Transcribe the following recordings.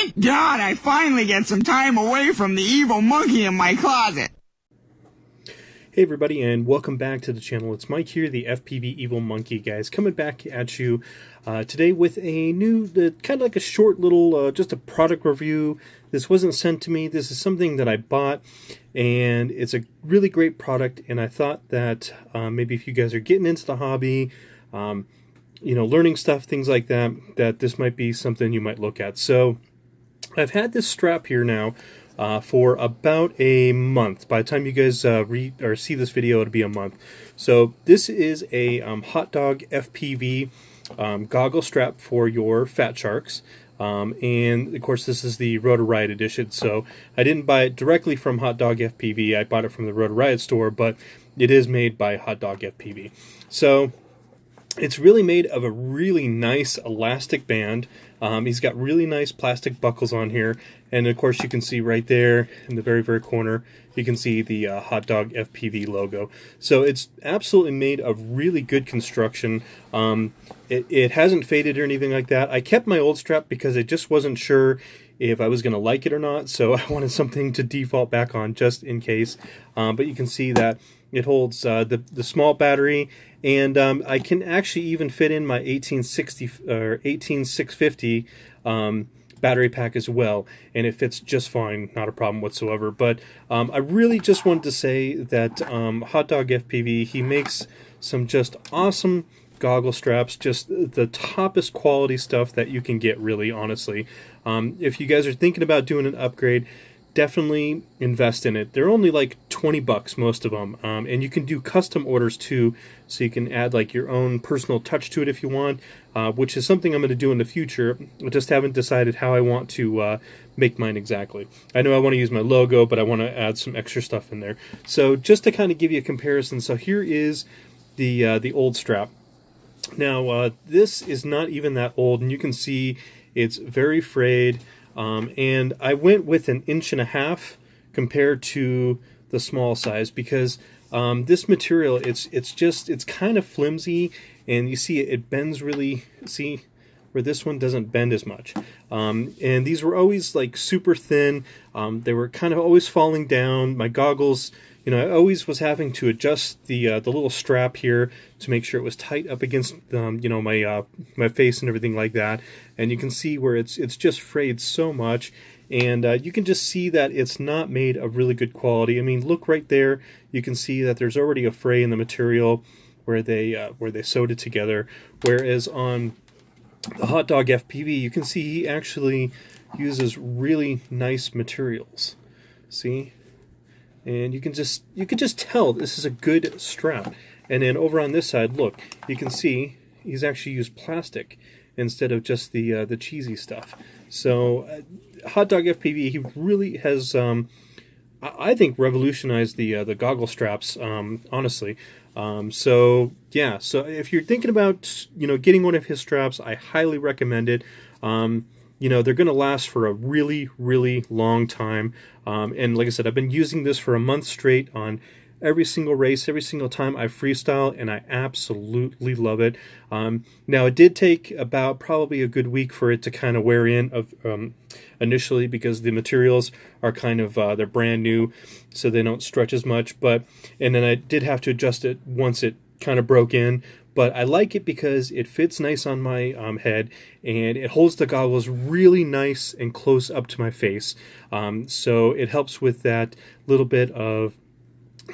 Thank God I finally get some time away from the evil monkey in my closet. Hey everybody, and welcome back to the channel. It's Mike here, the FPV Evil Monkey, guys, coming back at you today with a new, kind of like a short little, just a product review. This wasn't sent to me. This is something that I bought, and it's a really great product, and I thought that maybe if you guys are getting into the hobby, you know, learning stuff, things like that, that this might be something you might look at. So I've had this strap here now for about a month. By the time you guys read or see this video, it'll be a month. So this is a Hot Dog FPV goggle strap for your fat sharks. And of course this is the Rotor Riot edition. So I didn't buy it directly from Hot Dog FPV. I bought it from the Rotor Riot store, but it is made by Hot Dog FPV. So it's really made of a really nice elastic band. He's got really nice plastic buckles on here, and of course you can see right there in the very corner, you can see the Hot Dog FPV logo. So it's absolutely made of really good construction. It hasn't faded or anything like that. I kept my old strap because I just wasn't sure if I was going to like it or not, so I wanted something to default back on just in case. But you can see that it holds the small battery, and I can actually even fit in my 18650 or 18650 battery pack as well, and it fits just fine, not a problem whatsoever. But I really just wanted to say that Hot Dog FPV, he makes some just awesome goggle straps, just the toppest quality stuff that you can get, really, honestly. If you guys are thinking about doing an upgrade, definitely invest in it. They're only like 20 bucks, most of them, and you can do custom orders too, so you can add like your own personal touch to it if you want, which is something I'm going to do in the future. I just haven't decided how I want to make mine exactly. I know I want to use my logo, but I want to add some extra stuff in there. So just to kind of give you a comparison, so here is the old strap. Now this is not even that old, and you can see it's very frayed. And I went with 1.5 inches compared to the small size because this material, it's kind of flimsy, and you see it bends really, see where this one doesn't bend as much. And these were always like super thin. They were kind of always falling down. My goggles, you know, I always was having to adjust the little strap here to make sure it was tight up against you know, my face and everything like that. And you can see where it's just frayed so much, and you can just see that it's not made of really good quality. I mean, look right there. You can see that there's already a fray in the material where they sewed it together. Whereas on the Hot Dog FPV, you can see he actually uses really nice materials. See? And you can just tell this is a good strap. And then over on this side, look, you can see he's actually used plastic instead of just the cheesy stuff. So Hot Dog FPV, he really has, I think, revolutionized the goggle straps, honestly. So yeah, so if you're thinking about, you know, getting one of his straps, I highly recommend it. You know, they're going to last for a really long time. And like I said, I've been using this for a month straight on every single race, every single time I freestyle, and I absolutely love it. Now, it did take about probably a good week for it to kind of wear in initially, because the materials are kind of, they're brand new, so they don't stretch as much. And then I did have to adjust it once it kind of broke in. But I like it because it fits nice on my head, and it holds the goggles really nice and close up to my face. So it helps with that little bit of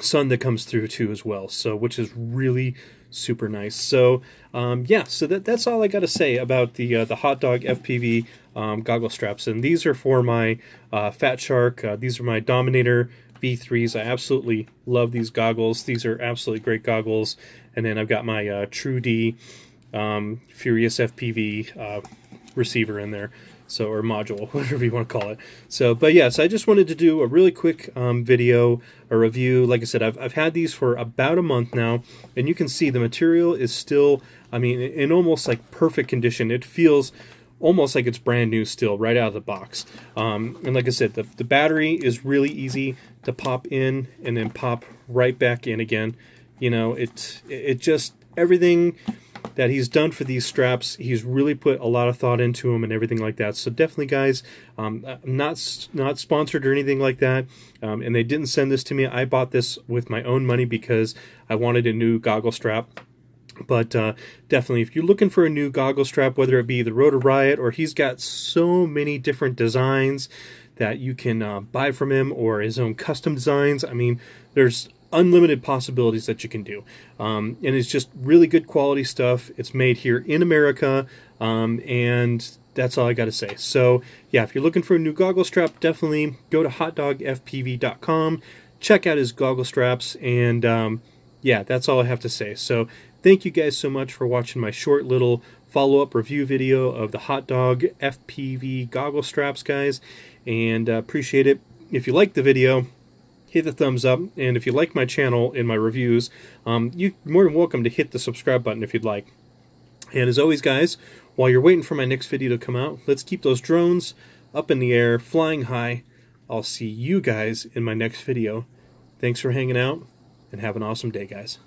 sun that comes through too as well. So, which is really super nice. So yeah, so that's all I got to say about the Hot Dog FPV goggle straps. And these are for my Fat Shark. These are my Dominator V3s. I absolutely love these goggles. These are absolutely great goggles. And then I've got my True D Furious FPV receiver in there, so, or module, whatever you want to call it. So, but yeah, so I just wanted to do a really quick video, a review. Like I said, I've had these for about a month now, and you can see the material is still, I mean, in almost like perfect condition. It feels almost like it's brand new still, right out of the box. And like I said, the battery is really easy to pop in and then pop right back in again. You know, it just, everything that he's done for these straps. He's really put a lot of thought into them and everything like that. So definitely, guys, I'm not sponsored or anything like that, and they didn't send this to me. I bought this with my own money because I wanted a new goggle strap. But definitely, if you're looking for a new goggle strap, whether it be the Rotor Riot, or he's got so many different designs that you can buy from him, or his own custom designs, I mean, there's unlimited possibilities that you can do. And it's just really good quality stuff. It's made here in America, and that's all I got to say. So, yeah, if you're looking for a new goggle strap, definitely go to hotdogfpv.com, check out his goggle straps, and yeah, that's all I have to say. So, thank you guys so much for watching my short little follow-up review video of the Hot Dog FPV goggle straps, guys, and appreciate it. If you like the video, hit the thumbs up, and if you like my channel and my reviews, you're more than welcome to hit the subscribe button if you'd like. And as always, guys, while you're waiting for my next video to come out, let's keep those drones up in the air, flying high. I'll see you guys in my next video. Thanks for hanging out, and have an awesome day, guys.